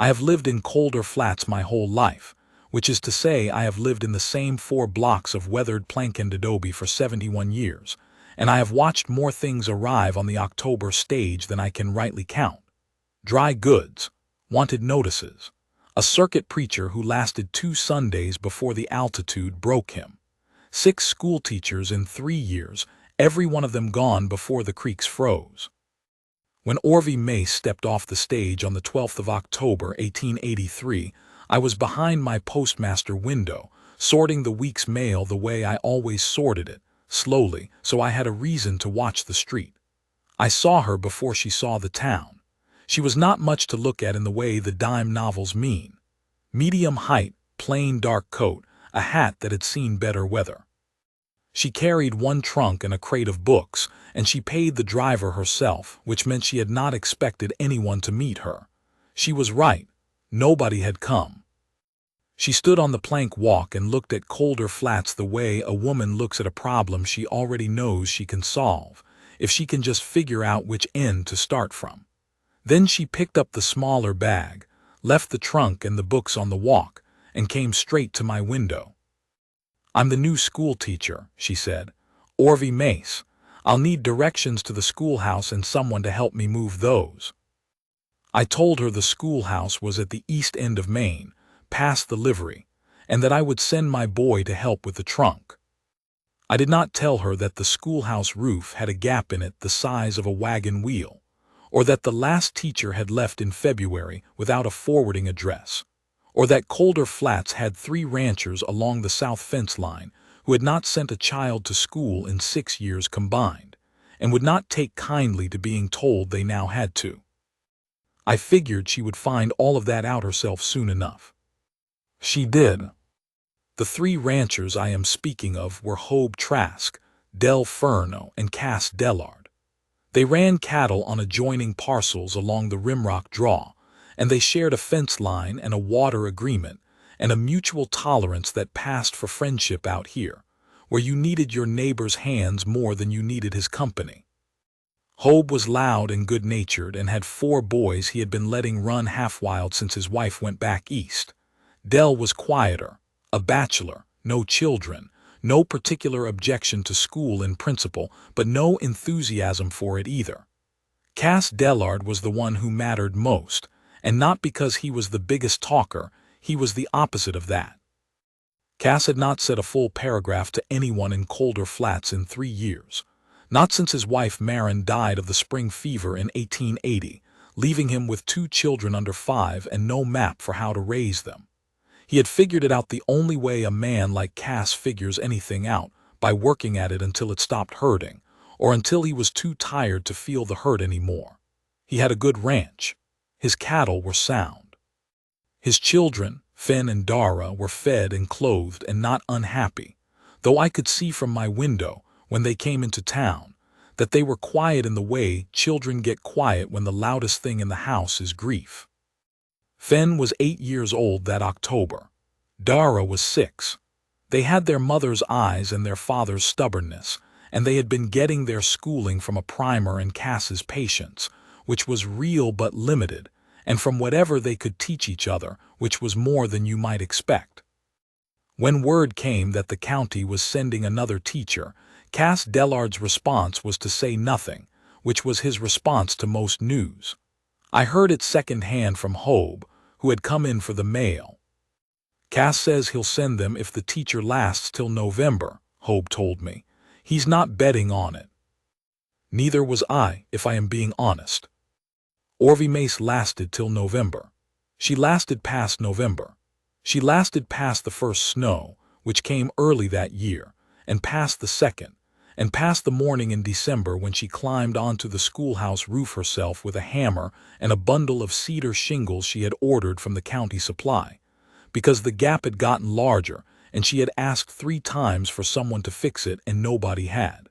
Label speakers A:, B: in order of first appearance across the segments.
A: I have lived in colder flats my whole life, which is to say I have lived in the same 4 blocks of weathered plank and adobe for 71 years, and I have watched more things arrive on the October stage than I can rightly count. Dry goods, wanted notices, a circuit preacher who lasted 2 Sundays before the altitude broke him, 6 school teachers in 3 years, every one of them gone before the creeks froze. When Orvie Mace stepped off the stage on the 12th of October, 1883, I was behind my postmaster window, sorting the week's mail the way I always sorted it, slowly, so I had a reason to watch the street. I saw her before she saw the town. She was not much to look at in the way the dime novels mean. Medium height, plain dark coat, a hat that had seen better weather. She carried 1 trunk and a crate of books, and she paid the driver herself, which meant she had not expected anyone to meet her. She was right. Nobody had come. She stood on the plank walk and looked at colder flats the way a woman looks at a problem she already knows she can solve, if she can just figure out which end to start from. Then she picked up the smaller bag, left the trunk and the books on the walk, and came straight to my window. "I'm the new school teacher," she said. "Orvie Mace. I'll need directions to the schoolhouse and someone to help me move those." I told her the schoolhouse was at the east end of Maine, past the livery, and that I would send my boy to help with the trunk. I did not tell her that the schoolhouse roof had a gap in it the size of a wagon wheel, or that the last teacher had left in February without a forwarding address, or that Colder Flats had 3 ranchers along the south fence line who had not sent a child to school in 6 years combined, and would not take kindly to being told they now had to. I figured she would find all of that out herself soon enough. She did. The 3 ranchers I am speaking of were Hobe Trask, Del Ferno, and Cass Dellard. They ran cattle on adjoining parcels along the Rimrock Draw, and they shared a fence line and a water agreement, and a mutual tolerance that passed for friendship out here, where you needed your neighbor's hands more than you needed his company. Hobe was loud and good-natured and had 4 boys he had been letting run half-wild since his wife went back east. Del was quieter, a bachelor, no children, no particular objection to school in principle, but no enthusiasm for it either. Cass Dellard was the one who mattered most, and not because he was the biggest talker, he was the opposite of that. Cass had not said a full paragraph to anyone in Colder Flats in 3 years, not since his wife Marin died of the spring fever in 1880, leaving him with 2 children under 5 and no map for how to raise them. He had figured it out the only way a man like Cass figures anything out, by working at it until it stopped hurting, or until he was too tired to feel the hurt anymore. He had a good ranch. His cattle were sound. His children, Finn and Dara, were fed and clothed and not unhappy, though I could see from my window, when they came into town, that they were quiet in the way children get quiet when the loudest thing in the house is grief. Finn was 8 years old that October. Dara was 6. They had their mother's eyes and their father's stubbornness, and they had been getting their schooling from a primer and Cass's patience, which was real but limited, and from whatever they could teach each other, which was more than you might expect. When word came that the county was sending another teacher, Cass Dellard's response was to say nothing, which was his response to most news. I heard it second-hand from Hobe, who had come in for the mail. "Cass says he'll send them if the teacher lasts till November," Hobe told me. "He's not betting on it." Neither was I, if I am being honest. Orvie Mace lasted till November. She lasted past November. She lasted past the first snow, which came early that year, and past the second, and past the morning in December when she climbed onto the schoolhouse roof herself with a hammer and a bundle of cedar shingles she had ordered from the county supply, because the gap had gotten larger and she had asked 3 times for someone to fix it and nobody had.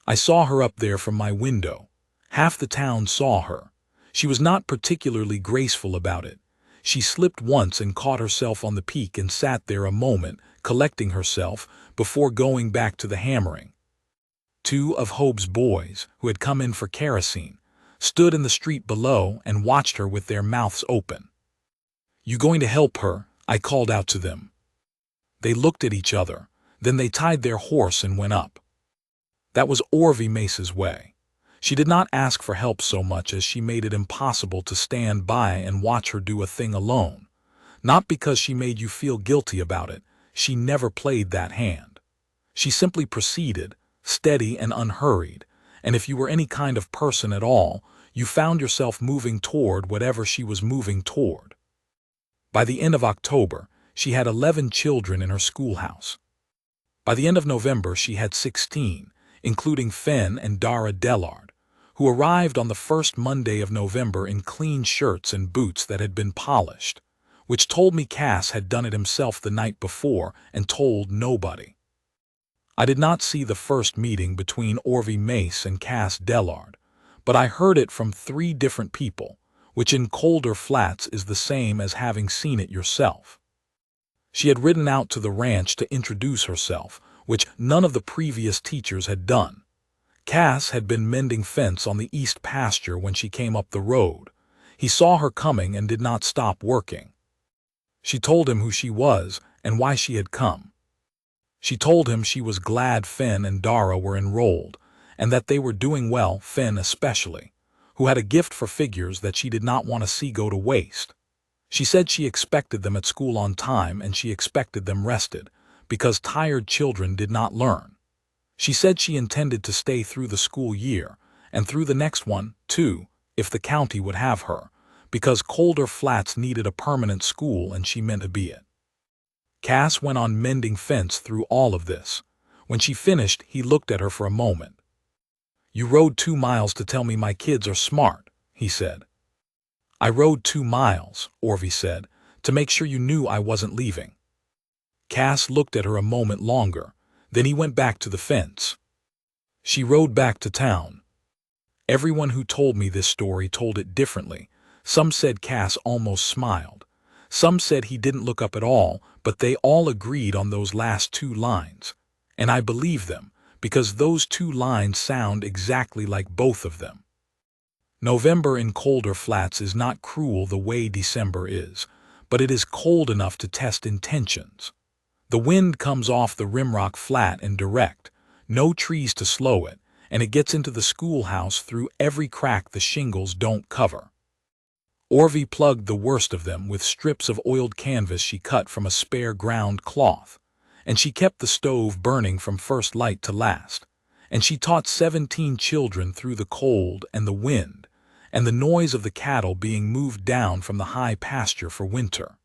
A: I saw her up there from my window. Half the town saw her. She was not particularly graceful about it. She slipped once and caught herself on the peak and sat there a moment, collecting herself, before going back to the hammering. 2 of Hobe's boys, who had come in for kerosene, stood in the street below and watched her with their mouths open. "You going to help her?" I called out to them. They looked at each other, then they tied their horse and went up. That was Orvie Mace's way. She did not ask for help so much as she made it impossible to stand by and watch her do a thing alone. Not because she made you feel guilty about it, she never played that hand. She simply proceeded, steady and unhurried, and if you were any kind of person at all, you found yourself moving toward whatever she was moving toward. By the end of October, she had 11 children in her schoolhouse. By the end of November, she had 16, including Fenn and Dara Dellard, who arrived on the first Monday of November in clean shirts and boots that had been polished, which told me Cass had done it himself the night before and told nobody. I did not see the first meeting between Orvie Mace and Cass Dellard, but I heard it from 3 different people, which in Colder Flats is the same as having seen it yourself. She had ridden out to the ranch to introduce herself, which none of the previous teachers had done. Cass had been mending fence on the east pasture when she came up the road. He saw her coming and did not stop working. She told him who she was and why she had come. She told him she was glad Fenn and Dara were enrolled, and that they were doing well, Fenn especially, who had a gift for figures that she did not want to see go to waste. She said she expected them at school on time and she expected them rested, because tired children did not learn. She said she intended to stay through the school year, and through the next one, too, if the county would have her, because Colder Flats needed a permanent school and she meant to be it. Cass went on mending fence through all of this. When she finished, he looked at her for a moment. "You rode 2 miles to tell me my kids are smart," he said. "I rode 2 miles, Orvie said, to make sure you knew I wasn't leaving." Cass looked at her a moment longer, then he went back to the fence. She rode back to town. Everyone who told me this story told it differently. Some said Cass almost smiled. Some said he didn't look up at all, but they all agreed on those last 2 lines. And I believe them, because those 2 lines sound exactly like both of them. November in Colder Flats is not cruel the way December is, but it is cold enough to test intentions. The wind comes off the rimrock flat and direct, no trees to slow it, and it gets into the schoolhouse through every crack the shingles don't cover. Orvie plugged the worst of them with strips of oiled canvas she cut from a spare ground cloth, and she kept the stove burning from first light to last, and she taught 17 children through the cold and the wind, and the noise of the cattle being moved down from the high pasture for winter.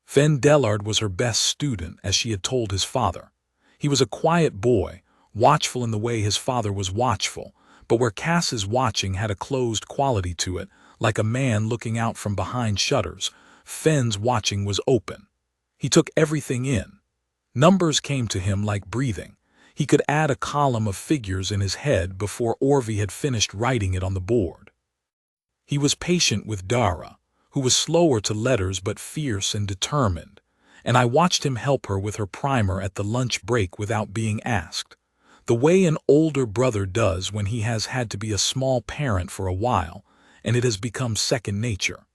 A: Fenn Dellard was her best student, as she had told his father. He was a quiet boy, watchful in the way his father was watchful, but where Cass's watching had a closed quality to it, like a man looking out from behind shutters, Fenn's watching was open. He took everything in. Numbers came to him like breathing. He could add a column of figures in his head before Orvie had finished writing it on the board. He was patient with Dara, who was slower to letters but fierce and determined, and I watched him help her with her primer at the lunch break without being asked, the way an older brother does when he has had to be a small parent for a while, and it has become second nature.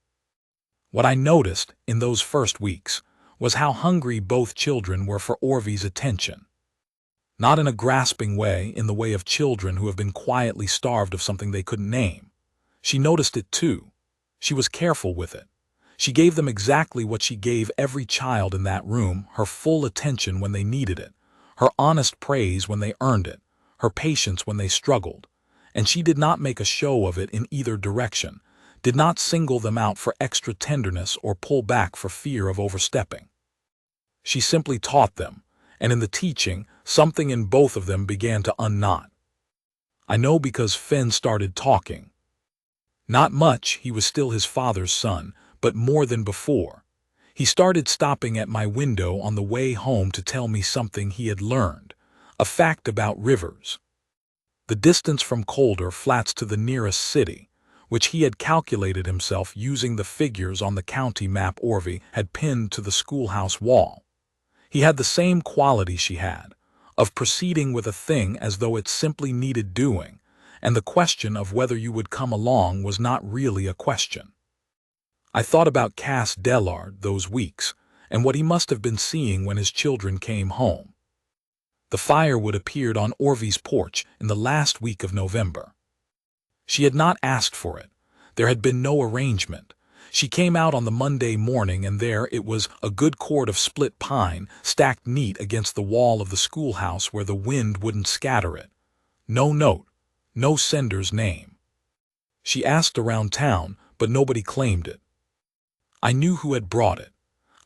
A: What I noticed in those first weeks was how hungry both children were for Orvie's attention. Not in a grasping way, in the way of children who have been quietly starved of something they couldn't name. She noticed it too. She was careful with it. She gave them exactly what she gave every child in that room, her full attention when they needed it, her honest praise when they earned it, her patience when they struggled. And she did not make a show of it in either direction, did not single them out for extra tenderness or pull back for fear of overstepping. She simply taught them, and in the teaching, something in both of them began to unknot. I know because Fenn started talking. Not much, he was still his father's son, but more than before. He started stopping at my window on the way home to tell me something he had learned, a fact about rivers. The distance from Colder Flats to the nearest city, which he had calculated himself using the figures on the county map Orvie had pinned to the schoolhouse wall. He had the same quality she had, of proceeding with a thing as though it simply needed doing, and the question of whether you would come along was not really a question. I thought about Cass Dellard those weeks, and what he must have been seeing when his children came home. The firewood appeared on Orvie's porch in the last week of November. She had not asked for it. There had been no arrangement. She came out on the Monday morning, and there it was, a good cord of split pine, stacked neat against the wall of the schoolhouse where the wind wouldn't scatter it. No note, no sender's name. She asked around town, but nobody claimed it. I knew who had brought it.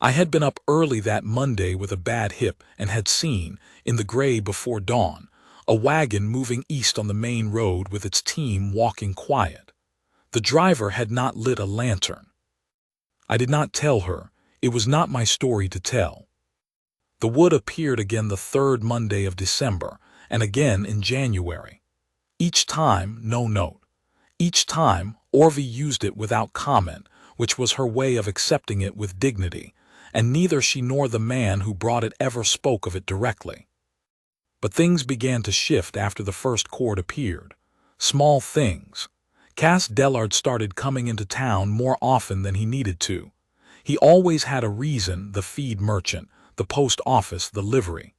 A: I had been up early that Monday with a bad hip and had seen, in the gray before dawn, a wagon moving east on the main road with its team walking quiet. The driver had not lit a lantern. I did not tell her. It was not my story to tell. The wood appeared again the third Monday of December, and again in January. Each time, no note. Each time, Orvie used it without comment, which was her way of accepting it with dignity, and neither she nor the man who brought it ever spoke of it directly. But things began to shift after the first cord appeared. Small things. Cass Dellard started coming into town more often than he needed to. He always had a reason: the feed merchant, the post office, the livery.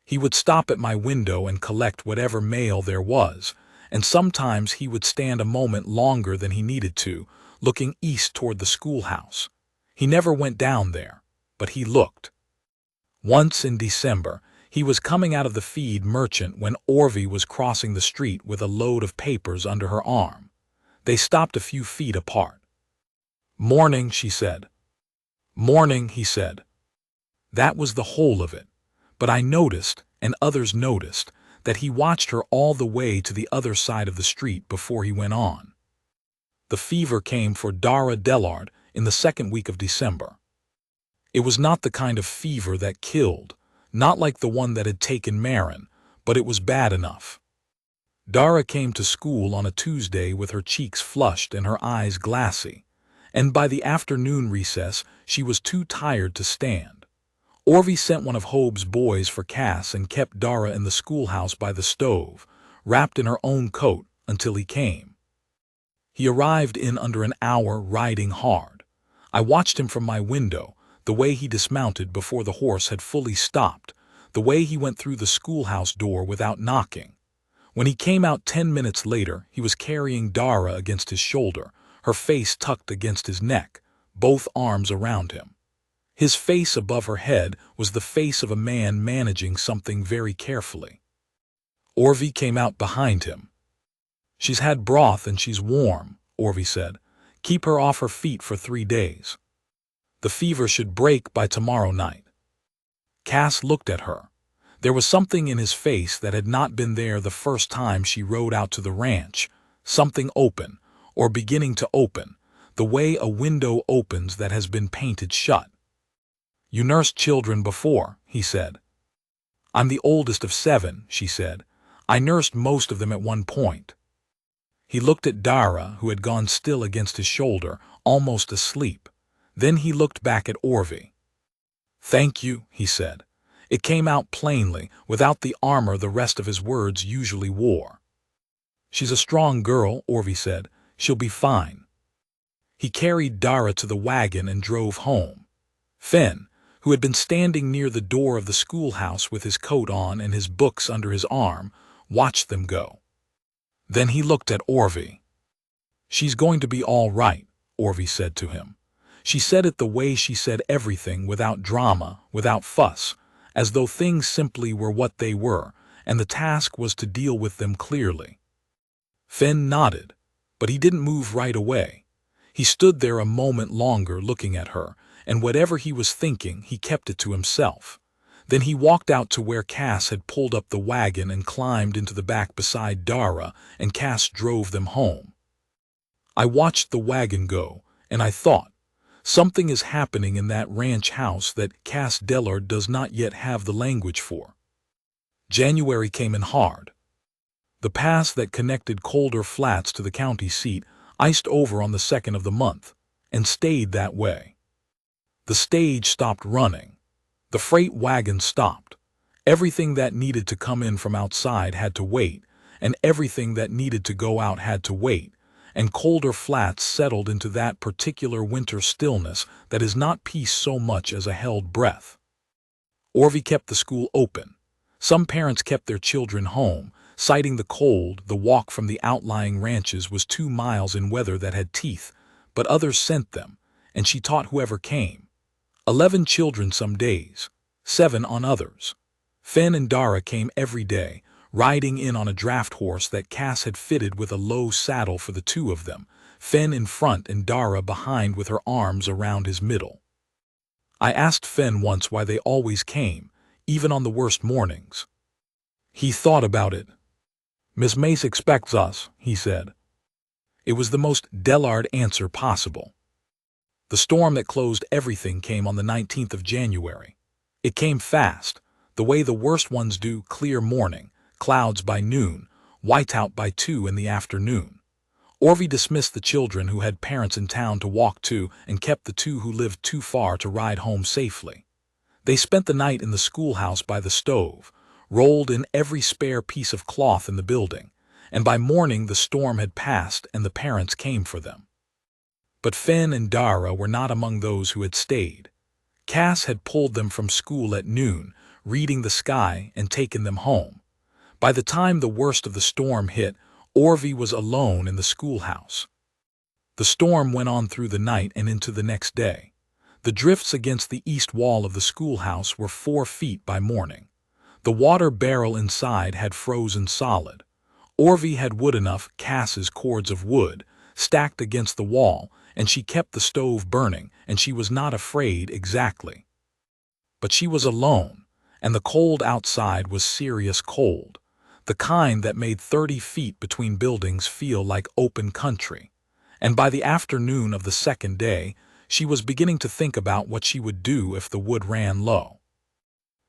A: He would stop at my window and collect whatever mail there was, and sometimes he would stand a moment longer than he needed to, looking east toward the schoolhouse. He never went down there, but he looked. Once in December, he was coming out of the feed merchant when Orvie was crossing the street with a load of papers under her arm. They stopped a few feet apart. "Morning," she said. "Morning," he said. That was the whole of it. But I noticed, and others noticed, that he watched her all the way to the other side of the street before he went on. The fever came for Dara Dellard in the second week of December. It was not the kind of fever that killed, not like the one that had taken Marin, but it was bad enough. Dara came to school on a Tuesday with her cheeks flushed and her eyes glassy, and by the afternoon recess she was too tired to stand. Orvie sent one of Hobe's boys for Cass and kept Dara in the schoolhouse by the stove, wrapped in her own coat, until he came. He arrived in under an hour, riding hard. I watched him from my window, the way he dismounted before the horse had fully stopped, the way he went through the schoolhouse door without knocking. When he came out 10 minutes later, he was carrying Dara against his shoulder, her face tucked against his neck, both arms around him. His face above her head was the face of a man managing something very carefully. Orvie came out behind him. "She's had broth and she's warm," Orvie said. "Keep her off her feet for 3 days. The fever should break by tomorrow night." Cass looked at her. There was something in his face that had not been there the first time she rode out to the ranch, something open, or beginning to open, the way a window opens that has been painted shut. "You nursed children before," he said. "I'm the oldest of 7, she said. "I nursed most of them at one point." He looked at Dara, who had gone still against his shoulder, almost asleep. Then he looked back at Orvie. "Thank you," he said. It came out plainly, without the armor the rest of his words usually wore. "She's a strong girl," Orvie said. "She'll be fine." He carried Dara to the wagon and drove home. Finn, who had been standing near the door of the schoolhouse with his coat on and his books under his arm, watched them go. Then he looked at Orvie. "She's going to be all right," Orvie said to him. She said it the way she said everything, without drama, without fuss, as though things simply were what they were, and the task was to deal with them clearly. Finn nodded, but he didn't move right away. He stood there a moment longer looking at her, and whatever he was thinking, he kept it to himself. Then he walked out to where Cass had pulled up the wagon and climbed into the back beside Dara, and Cass drove them home. I watched the wagon go, and I thought, something is happening in that ranch house that Cass Dellard does not yet have the language for. January came in hard. The pass that connected Colder Flats to the county seat iced over on the 2nd of the month, and stayed that way. The stage stopped running. The freight wagon stopped. Everything that needed to come in from outside had to wait, and everything that needed to go out had to wait, and Colder Flats settled into that particular winter stillness that is not peace so much as a held breath. Orvie kept the school open. Some parents kept their children home, citing the cold. The walk from the outlying ranches was 2 miles in weather that had teeth, but others sent them, and she taught whoever came. 11 children some days, 7 on others. Fen and Dara came every day, riding in on a draft horse that Cass had fitted with a low saddle for the 2 of them, Fen in front and Dara behind with her arms around his middle. I asked Fen once why they always came, even on the worst mornings. He thought about it. "Miss Mace expects us," he said. It was the most Dellard answer possible. The storm that closed everything came on the 19th of January. It came fast, the way the worst ones do: clear morning, clouds by noon, whiteout by 2 in the afternoon. Orvie dismissed the children who had parents in town to walk to and kept the 2 who lived too far to ride home safely. They spent the night in the schoolhouse by the stove, rolled in every spare piece of cloth in the building, and by morning the storm had passed and the parents came for them. But Fen and Dara were not among those who had stayed. Cass had pulled them from school at noon, reading the sky, and taken them home. By the time the worst of the storm hit, Orvie was alone in the schoolhouse. The storm went on through the night and into the next day. The drifts against the east wall of the schoolhouse were 4 feet by morning. The water barrel inside had frozen solid. Orvie had wood enough, Cass's cords of wood, stacked against the wall, and she kept the stove burning, and she was not afraid exactly. But she was alone, and the cold outside was serious cold, the kind that made 30 feet between buildings feel like open country. And by the afternoon of the second day, she was beginning to think about what she would do if the wood ran low.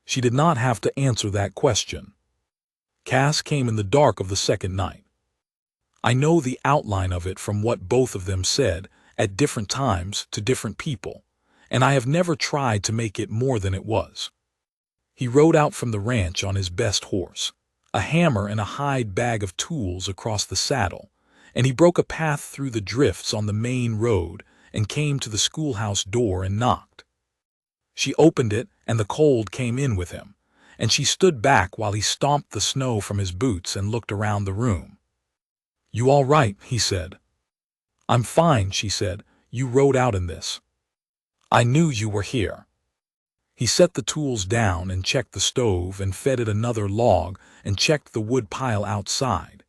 A: She did not have to answer that question. Cass came in the dark of the second night. I know the outline of it from what both of them said at different times to different people, and I have never tried to make it more than it was. He rode out from the ranch on his best horse, a hammer and a hide bag of tools across the saddle, and he broke a path through the drifts on the main road and came to the schoolhouse door and knocked. She opened it, and the cold came in with him, and she stood back while he stomped the snow from his boots and looked around the room. "You all right?" he said. "I'm fine," she said. "You rode out in this. I knew you were here." He set the tools down and checked the stove and fed it another log and checked the wood pile outside.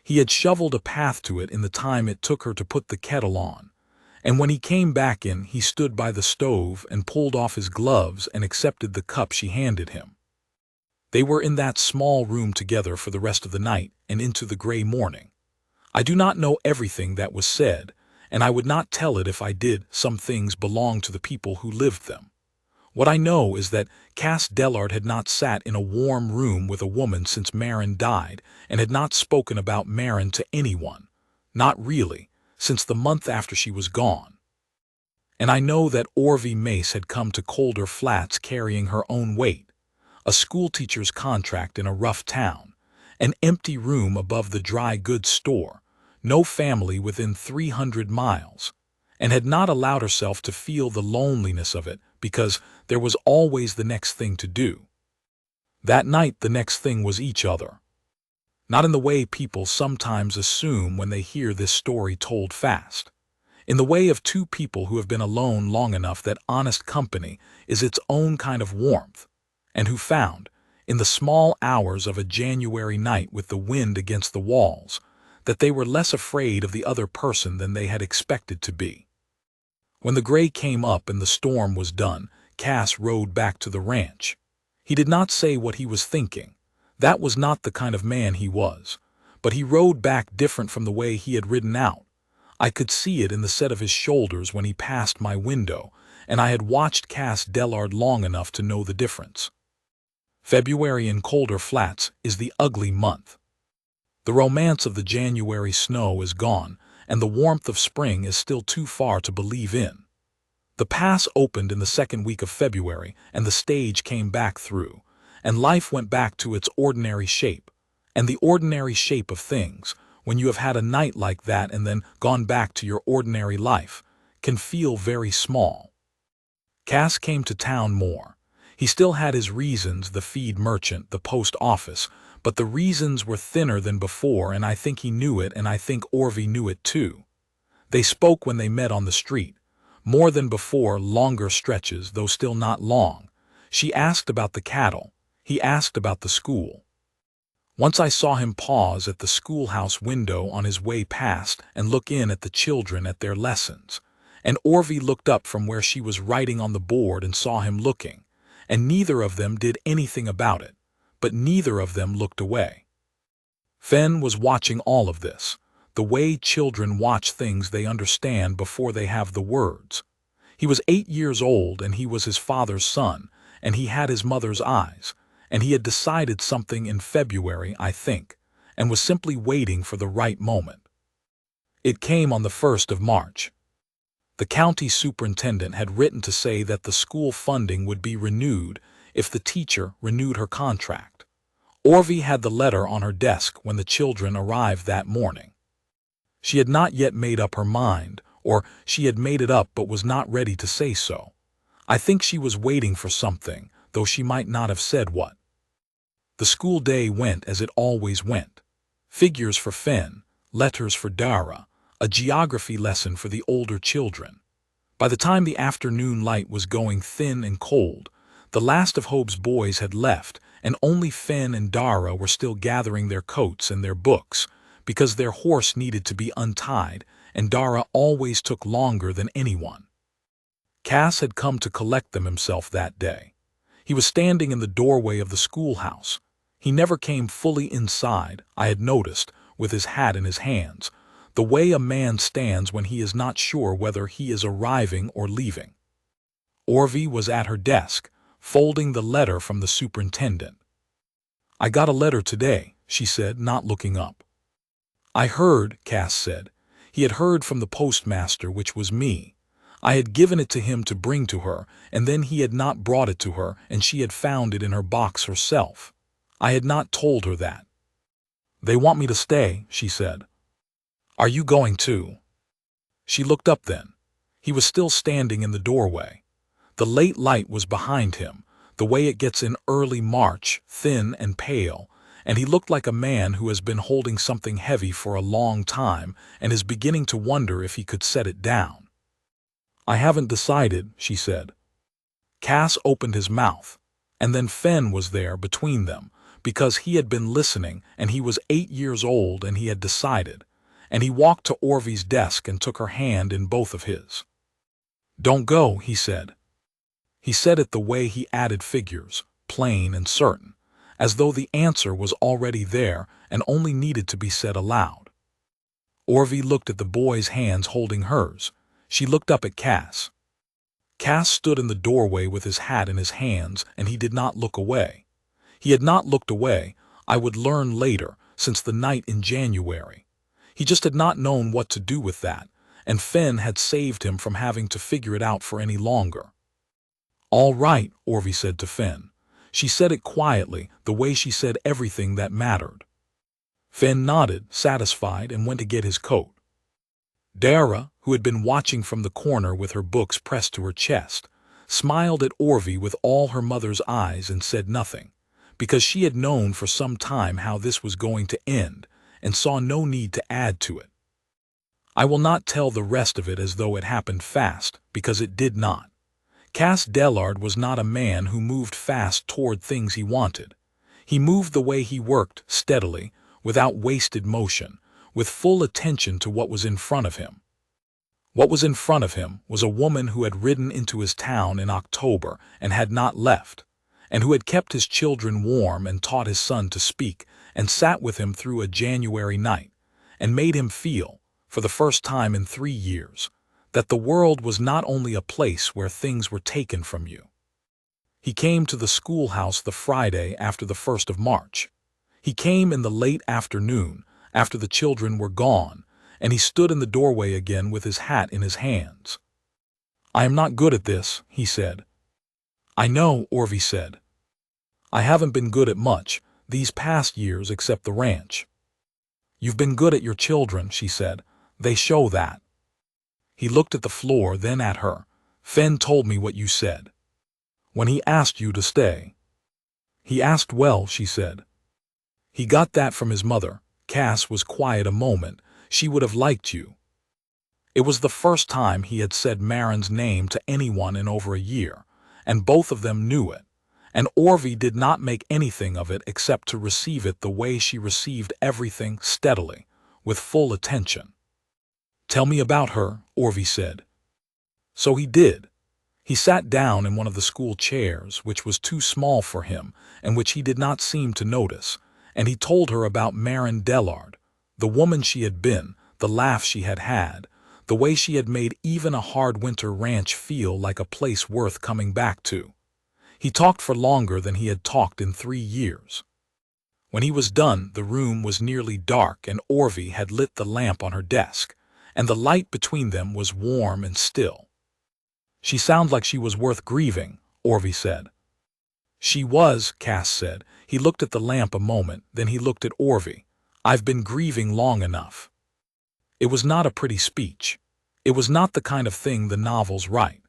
A: He had shoveled a path to it in the time it took her to put the kettle on, and when he came back in, he stood by the stove and pulled off his gloves and accepted the cup she handed him. They were in that small room together for the rest of the night and into the gray morning. I do not know everything that was said, and I would not tell it if I did. Some things belong to the people who lived them. What I know is that Cass Dellard had not sat in a warm room with a woman since Marin died, and had not spoken about Marin to anyone, not really, since the month after she was gone. And I know that Orvie Mace had come to Colder Flats carrying her own weight, a schoolteacher's contract in a rough town, an empty room above the dry goods store, no family within 300 miles, and had not allowed herself to feel the loneliness of it because there was always the next thing to do. That night the next thing was each other. Not in the way people sometimes assume when they hear this story told fast. In the way of 2 people who have been alone long enough that honest company is its own kind of warmth, and who found, in the small hours of a January night with the wind against the walls, that they were less afraid of the other person than they had expected to be. When the gray came up and the storm was done, Cass rode back to the ranch. He did not say what he was thinking. That was not the kind of man he was. But he rode back different from the way he had ridden out. I could see it in the set of his shoulders when he passed my window, and I had watched Cass Dellard long enough to know the difference. February in Colder Flats is the ugly month. The romance of the January snow is gone, and the warmth of spring is still too far to believe in. The pass opened in the second week of February, and the stage came back through, and life went back to its ordinary shape, and the ordinary shape of things, when you have had a night like that and then gone back to your ordinary life, can feel very small. Cass came to town more. He still had his reasons, the feed merchant, the post office, but the reasons were thinner than before, and I think he knew it, and I think Orvie knew it too. They spoke when they met on the street. More than before, longer stretches, though still not long. She asked about the cattle. He asked about the school. Once I saw him pause at the schoolhouse window on his way past and look in at the children at their lessons. And Orvie looked up from where she was writing on the board and saw him looking, and neither of them did anything about it, but neither of them looked away. Fen was watching all of this, the way children watch things they understand before they have the words. He was 8 years old, and he was his father's son, and he had his mother's eyes, and he had decided something in February, I think, and was simply waiting for the right moment. It came on the 1st of March. The county superintendent had written to say that the school funding would be renewed if the teacher renewed her contract. Orvie had the letter on her desk when the children arrived that morning. She had not yet made up her mind, or she had made it up but was not ready to say so. I think she was waiting for something, though she might not have said what. The school day went as it always went. Figures for Fen, letters for Dara, a geography lesson for the older children. By the time the afternoon light was going thin and cold, the last of Hope's boys had left, and only Fen and Dara were still gathering their coats and their books, because their horse needed to be untied, and Dara always took longer than anyone. Cass had come to collect them himself that day. He was standing in the doorway of the schoolhouse. He never came fully inside, I had noticed, with his hat in his hands, the way a man stands when he is not sure whether he is arriving or leaving. Orvie was at her desk, folding the letter from the superintendent. "I got a letter today," she said, not looking up. "I heard," Cass said. He had heard from the postmaster, which was me. I had given it to him to bring to her, and then he had not brought it to her, and she had found it in her box herself. I had not told her that. "They want me to stay," she said. "Are you going too?" She looked up then. He was still standing in the doorway. The late light was behind him, the way it gets in early March, thin and pale, and he looked like a man who has been holding something heavy for a long time and is beginning to wonder if he could set it down. "I haven't decided," she said. Cass opened his mouth, and then Fen was there between them, because he had been listening, and he was 8 years old, and he had decided, and he walked to Orvie's desk and took her hand in both of his. "Don't go," he said. He said it the way he added figures, plain and certain, as though the answer was already there and only needed to be said aloud. Orvie looked at the boy's hands holding hers. She looked up at Cass. Cass stood in the doorway with his hat in his hands, and he did not look away. He had not looked away, I would learn later, since the night in January. He just had not known what to do with that, and Fen had saved him from having to figure it out for any longer. "All right," Orvie said to Fen. She said it quietly, the way she said everything that mattered. Fen nodded, satisfied, and went to get his coat. Dara, who had been watching from the corner with her books pressed to her chest, smiled at Orvie with all her mother's eyes and said nothing, because she had known for some time how this was going to end, and saw no need to add to it. I will not tell the rest of it as though it happened fast, because it did not. Cass Dellard was not a man who moved fast toward things he wanted. He moved the way he worked, steadily, without wasted motion, with full attention to what was in front of him. What was in front of him was a woman who had ridden into his town in October and had not left, and who had kept his children warm and taught his son to speak, and sat with him through a January night, and made him feel, for the first time in 3 years, that the world was not only a place where things were taken from you. He came to the schoolhouse the Friday after the 1st of March. He came in the late afternoon, after the children were gone, and he stood in the doorway again with his hat in his hands. "I am not good at this," he said. "I know," Orvie said. "I haven't been good at much, these past years except the ranch." You've been good at your children, she said. They show that. He looked at the floor, then at her. Fen told me what you said. When he asked you to stay. He asked well, she said. He got that from his mother. Cass was quiet a moment. She would have liked you. It was the first time he had said Marin's name to anyone in over a year, and both of them knew it. And Orvie did not make anything of it except to receive it the way she received everything, steadily, with full attention. Tell me about her, Orvie said. So he did. He sat down in one of the school chairs, which was too small for him and which he did not seem to notice, and he told her about Marin Dellard, the woman she had been, the laugh she had had, the way she had made even a hard winter ranch feel like a place worth coming back to. He talked for longer than he had talked in 3 years. When he was done, the room was nearly dark and Orvie had lit the lamp on her desk, and the light between them was warm and still. She sounded like she was worth grieving, Orvie said. She was, Cass said. He looked at the lamp a moment, then he looked at Orvie. I've been grieving long enough. It was not a pretty speech. It was not the kind of thing the novels write.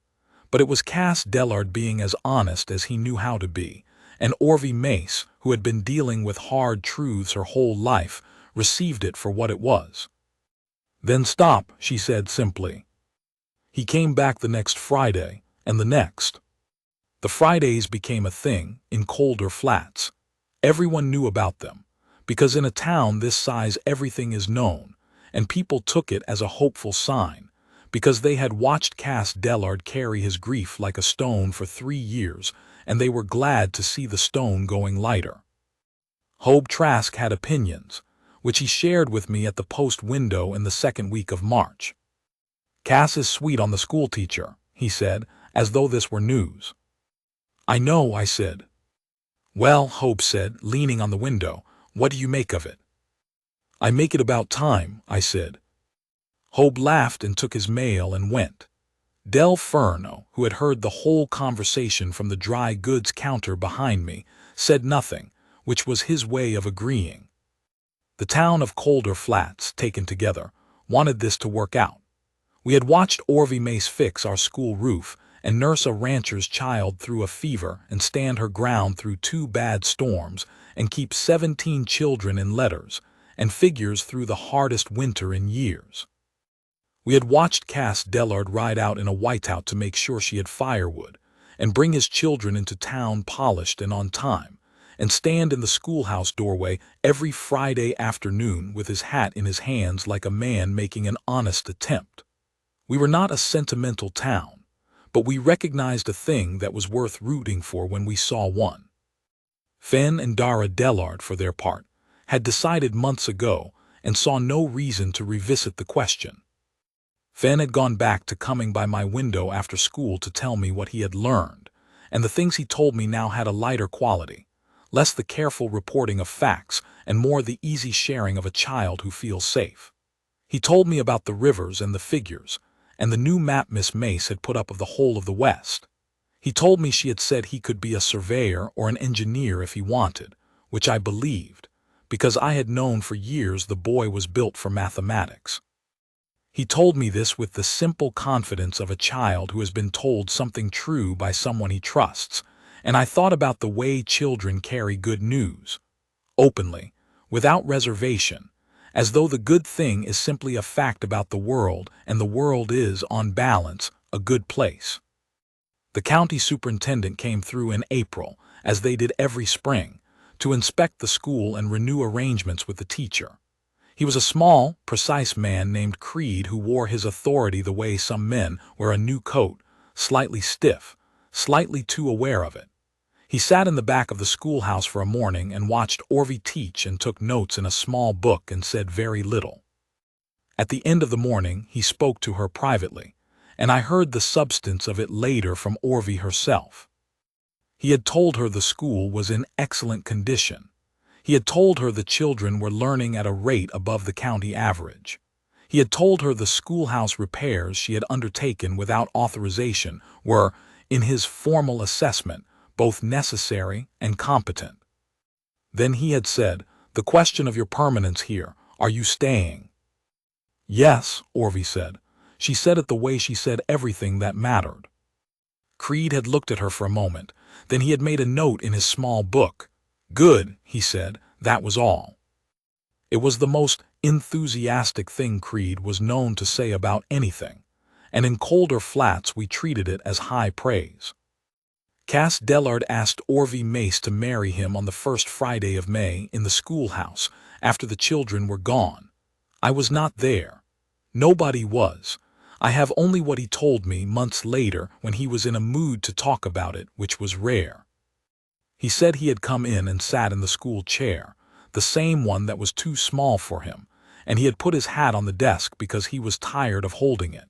A: But it was Cass Dellard being as honest as he knew how to be, and Orvie Mace, who had been dealing with hard truths her whole life, received it for what it was. Then stop, she said simply. He came back the next Friday, and the next. The Fridays became a thing in Colder Flats. Everyone knew about them, because in a town this size everything is known, and people took it as a hopeful sign, because they had watched Cass Dellard carry his grief like a stone for 3 years, and they were glad to see the stone going lighter. Hobe Trask had opinions, which he shared with me at the post window in the 2nd week of March. Cass is sweet on the schoolteacher, he said, as though this were news. I know, I said. Well, Hobe said, leaning on the window, what do you make of it? I make it about time, I said. Hobe laughed and took his mail and went. Del Ferno, who had heard the whole conversation from the dry goods counter behind me, said nothing, which was his way of agreeing. The town of Colder Flats, taken together, wanted this to work out. We had watched Orvie Mace fix our school roof and nurse a rancher's child through a fever and stand her ground through 2 bad storms and keep 17 children in letters and figures through the hardest winter in years. We had watched Cass Dellard ride out in a whiteout to make sure she had firewood, and bring his children into town polished and on time, and stand in the schoolhouse doorway every Friday afternoon with his hat in his hands like a man making an honest attempt. We were not a sentimental town, but we recognized a thing that was worth rooting for when we saw one. Fen and Dara Dellard, for their part, had decided months ago and saw no reason to revisit the question. Fen had gone back to coming by my window after school to tell me what he had learned, and the things he told me now had a lighter quality, less the careful reporting of facts and more the easy sharing of a child who feels safe. He told me about the rivers and the figures, and the new map Miss Mace had put up of the whole of the West. He told me she had said he could be a surveyor or an engineer if he wanted, which I believed, because I had known for years the boy was built for mathematics. He told me this with the simple confidence of a child who has been told something true by someone he trusts, and I thought about the way children carry good news, openly, without reservation, as though the good thing is simply a fact about the world and the world is, on balance, a good place. The county superintendent came through in April, as they did every spring, to inspect the school and renew arrangements with the teacher. He was a small, precise man named Creed who wore his authority the way some men wear a new coat, slightly stiff, slightly too aware of it. He sat in the back of the schoolhouse for a morning and watched Orvie teach and took notes in a small book and said very little. At the end of the morning he spoke to her privately, and I heard the substance of it later from Orvie herself. He had told her the school was in excellent condition. He had told her the children were learning at a rate above the county average. He had told her the schoolhouse repairs she had undertaken without authorization were, in his formal assessment, both necessary and competent. Then he had said, "The question of your permanence here, Are you staying?" "Yes," Orvie said. She said it the way she said everything that mattered. Creed had looked at her for a moment. Then he had made a note in his small book. "Good," he said. That was all. It was the most enthusiastic thing Creed was known to say about anything, and in Colder Flats we treated it as high praise. Cass Dellard asked Orvie Mace to marry him on the first Friday of May in the schoolhouse after the children were gone. I was not there. Nobody was. I have only what he told me months later when he was in a mood to talk about it, which was rare. He said he had come in and sat in the school chair, the same one that was too small for him, and he had put his hat on the desk because he was tired of holding it.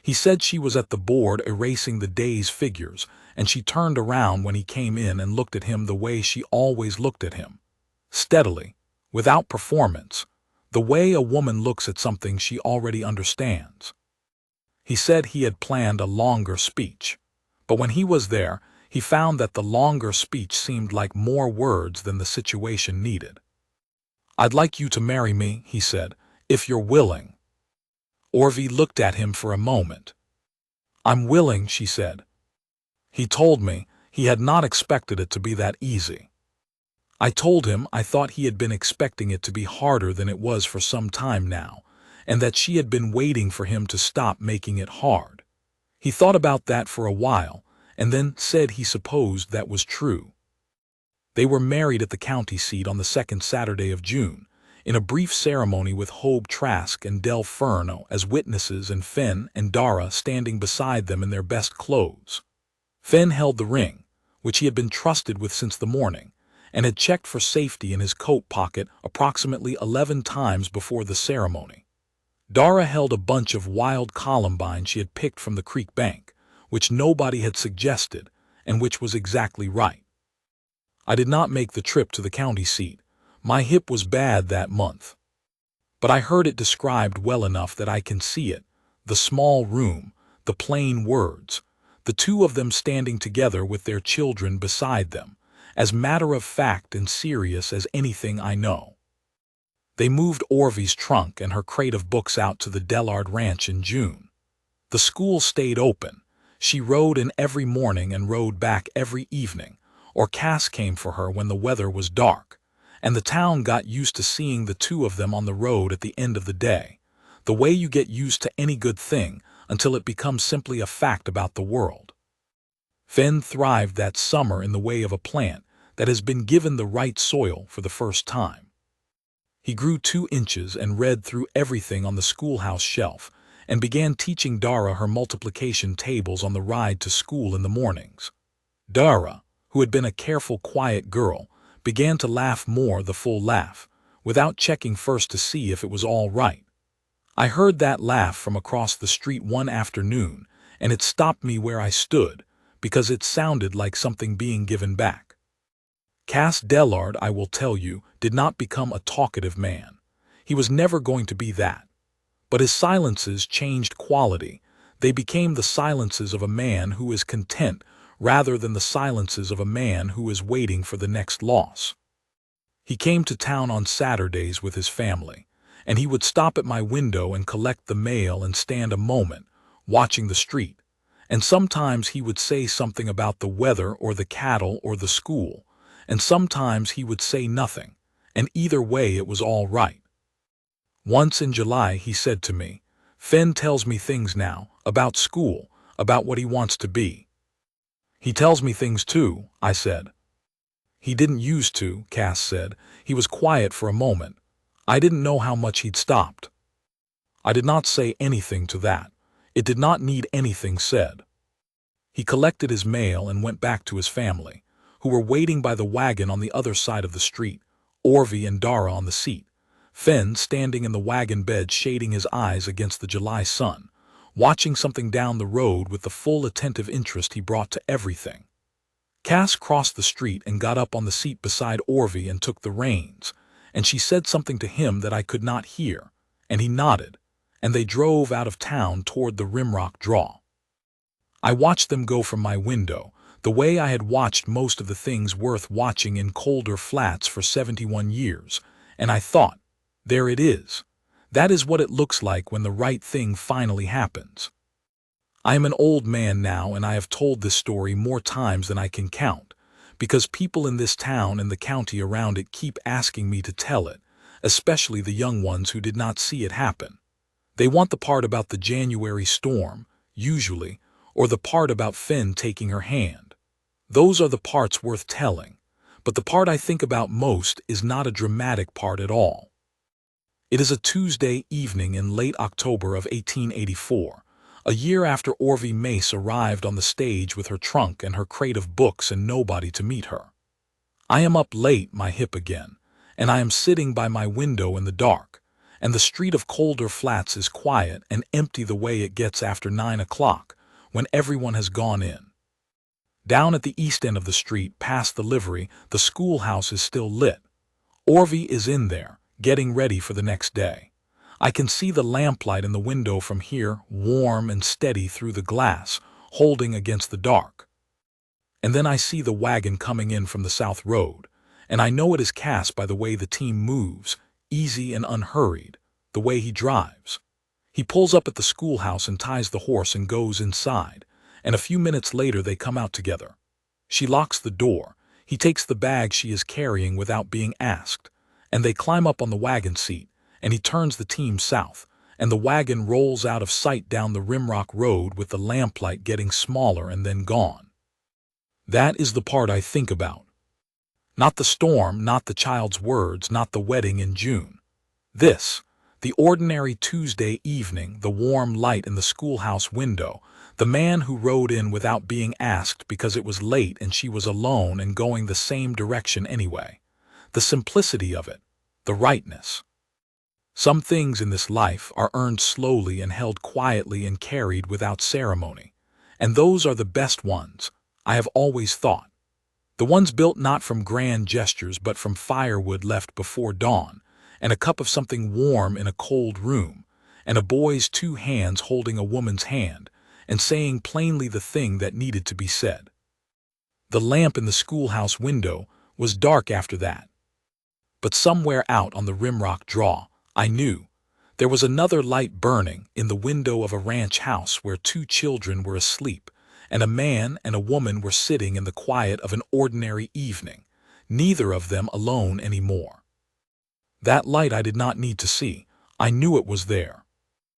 A: He said she was at the board erasing the day's figures, and she turned around when he came in and looked at him the way she always looked at him. Steadily, without performance, the way a woman looks at something she already understands. He said he had planned a longer speech, but when he was there, he found that the longer speech seemed like more words than the situation needed. "I'd like you to marry me," he said, "if you're willing." Orvie looked at him for a moment. "I'm willing," she said. He told me he had not expected it to be that easy. I told him I thought he had been expecting it to be harder than it was for some time now, and that she had been waiting for him to stop making it hard. He thought about that for a while, and then said he supposed that was true. They were married at the county seat on the second Saturday of June, in a brief ceremony with Hobe Trask and Del Ferno as witnesses and Finn and Dara standing beside them in their best clothes. Finn held the ring, which he had been trusted with since the morning, and had checked for safety in his coat pocket approximately 11 times before the ceremony. Dara held a bunch of wild columbine she had picked from the creek bank, which nobody had suggested, and which was exactly right. I did not make the trip to the county seat. My hip was bad that month. But I heard it described well enough that I can see it, the small room, the plain words, the two of them standing together with their children beside them, as matter-of-fact and serious as anything I know. They moved Orvie's trunk and her crate of books out to the Dellard Ranch in June. The school stayed open. She rode in every morning and rode back every evening, or Cass came for her when the weather was dark, and the town got used to seeing the two of them on the road at the end of the day, the way you get used to any good thing until it becomes simply a fact about the world. Finn thrived that summer in the way of a plant that has been given the right soil for the first time. He grew 2 inches and read through everything on the schoolhouse shelf and began teaching Dara her multiplication tables on the ride to school in the mornings. Dara, who had been a careful, quiet girl, began to laugh more the full laugh, without checking first to see if it was all right. I heard that laugh from across the street one afternoon, and it stopped me where I stood, because it sounded like something being given back. Cass Dellard, I will tell you, did not become a talkative man. He was never going to be that. But his silences changed quality. They became the silences of a man who is content rather than the silences of a man who is waiting for the next loss. He came to town on Saturdays with his family, and he would stop at my window and collect the mail and stand a moment, watching the street, and sometimes he would say something about the weather or the cattle or the school, and sometimes he would say nothing, and either way it was all right. Once in July he said to me, "Finn tells me things now, about school, about what he wants to be." "He tells me things too," I said. "He didn't used to," Cass said. "He was quiet for a moment. I didn't know how much he'd stopped." I did not say anything to that. It did not need anything said. He collected his mail and went back to his family, who were waiting by the wagon on the other side of the street, Orvie and Dara on the seat, Finn standing in the wagon bed shading his eyes against the July sun, watching something down the road with the full attentive interest he brought to everything. Cass crossed the street and got up on the seat beside Orvie and took the reins, and she said something to him that I could not hear, and he nodded, and they drove out of town toward the Rimrock draw. I watched them go from my window, the way I had watched most of the things worth watching in Colder Flats for 71 years, and I thought, There it is. That is what it looks like when the right thing finally happens. I am an old man now, and I have told this story more times than I can count, because people in this town and the county around it keep asking me to tell it, especially the young ones who did not see it happen. They want the part about the January storm, usually, or the part about Finn taking her hand. Those are the parts worth telling, but the part I think about most is not a dramatic part at all. It is a Tuesday evening in late October of 1884, a year after Orvie Mace arrived on the stage with her trunk and her crate of books and nobody to meet her. I am up late, my hip again, and I am sitting by my window in the dark, and the street of Calder Flats is quiet and empty the way it gets after 9 o'clock, when everyone has gone in. Down at the east end of the street, past the livery, the schoolhouse is still lit. Orvie is in there, getting ready for the next day. I can see the lamplight in the window from here, warm and steady through the glass, holding against the dark. And then I see the wagon coming in from the South Road, and I know it is Cass by the way the team moves, easy and unhurried, the way he drives. He pulls up at the schoolhouse and ties the horse and goes inside, and a few minutes later they come out together. She locks the door, he takes the bag she is carrying without being asked, and they climb up on the wagon seat, and he turns the team south, and the wagon rolls out of sight down the Rimrock Road with the lamplight getting smaller and then gone. That is the part I think about. Not the storm, not the child's words, not the wedding in June. This, the ordinary Tuesday evening, the warm light in the schoolhouse window, the man who rode in without being asked because it was late and she was alone and going the same direction anyway. The simplicity of it, the rightness. Some things in this life are earned slowly and held quietly and carried without ceremony, and those are the best ones, I have always thought. The ones built not from grand gestures but from firewood left before dawn, and a cup of something warm in a cold room, and a boy's 2 hands holding a woman's hand, and saying plainly the thing that needed to be said. The lamp in the schoolhouse window was dark after that. But somewhere out on the Rimrock draw, I knew, there was another light burning in the window of a ranch house where 2 children were asleep, and a man and a woman were sitting in the quiet of an ordinary evening, neither of them alone any more. That light I did not need to see, I knew it was there.